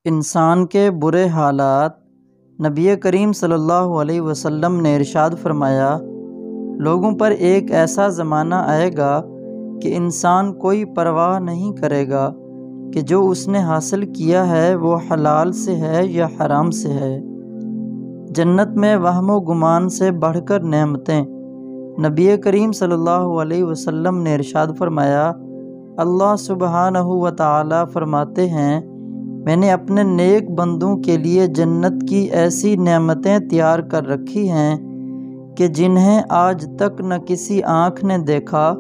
انسان کے برے حالات۔ نبی کریم صلی اللہ علیہ وسلم نے ارشاد فرمایا، لوگوں پر ایک ایسا زمانہ آئے گا کہ انسان کوئی پرواہ نہیں کرے گا کہ جو اس نے حاصل کیا ہے وہ حلال سے ہے یا حرام سے ہے۔ جنت میں وہم و گمان سے بڑھ کر نعمتیں۔ نبی کریم صلی اللہ علیہ وسلم نے ارشاد فرمایا، اللہ سبحانہ و تعالی فرماتے ہیں، میں نے اپنے نیک بندوں کے لیے جنت کی ایسی نعمتیں تیار کر رکھی ہیں کہ جنہیں آج تک نہ کسی آنکھ نے دیکھا،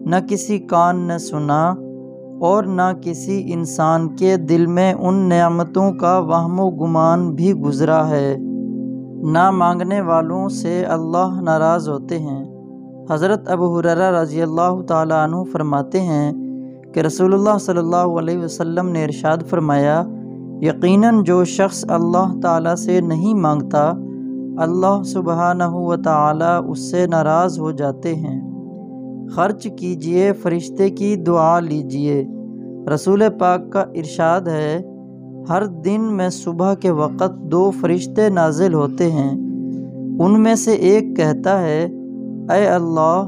نہ کسی کان نے سنا، اور نہ کسی انسان کے دل میں ان نعمتوں کا وہم و گمان بھی گزرا ہے۔ نہ مانگنے والوں سے اللہ ناراض ہوتے ہیں۔ حضرت ابو ہریرہ رضی اللہ تعالیٰ عنہ فرماتے ہیں کہ رسول اللہ صلی اللہ علیہ وسلم نے ارشاد فرمایا، یقیناً جو شخص اللہ تعالیٰ سے نہیں مانگتا، اللہ سبحانہ و تعالیٰ اس سے ناراض ہو جاتے ہیں۔ خرچ کیجئے، فرشتے کی دعا لیجئے۔ رسول پاک کا ارشاد ہے، ہر دن میں صبح کے وقت 2 فرشتے نازل ہوتے ہیں، ان میں سے ایک کہتا ہے، اے اللہ،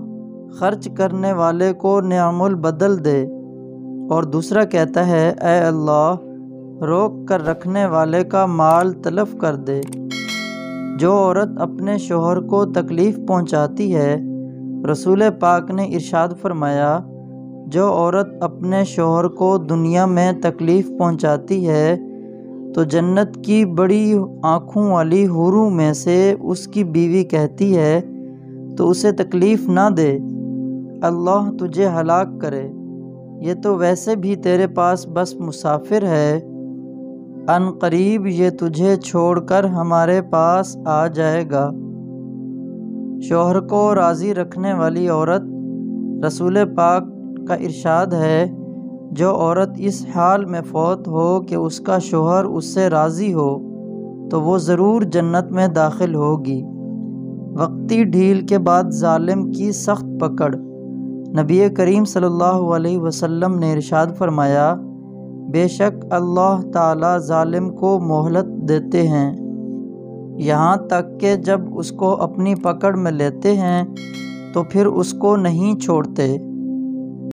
خرچ کرنے والے کو نعم البدل دے، اور دوسرا کہتا ہے، اے اللہ، روک کر رکھنے والے کا مال تلف کر دے۔ جو عورت اپنے شوہر کو تکلیف پہنچاتی ہے، رسول پاک نے ارشاد فرمایا، جو عورت اپنے شوہر کو دنیا میں تکلیف پہنچاتی ہے تو جنت کی بڑی آنکھوں والی حوروں میں سے اس کی بیوی کہتی ہے تو اسے تکلیف نہ دے، اللہ تجھے ہلاک کرے، یہ تو ویسے بھی تیرے پاس بس مسافر ہے، ان قریب یہ تجھے چھوڑ کر ہمارے پاس آ جائے گا۔ شوہر کو راضی رکھنے والی عورت، رسول پاک کا ارشاد ہے، جو عورت اس حال میں فوت ہو کہ اس کا شوہر اس سے راضی ہو تو وہ ضرور جنت میں داخل ہوگی۔ وقتی ڈھیل کے بعد ظالم کی سخت پکڑ۔ نبی کریم صلی اللہ علیہ وسلم نے ارشاد فرمایا، بے شک اللہ تعالی ظالم کو مہلت دیتے ہیں، یہاں تک کہ جب اس کو اپنی پکڑ میں لیتے ہیں تو پھر اس کو نہیں چھوڑتے۔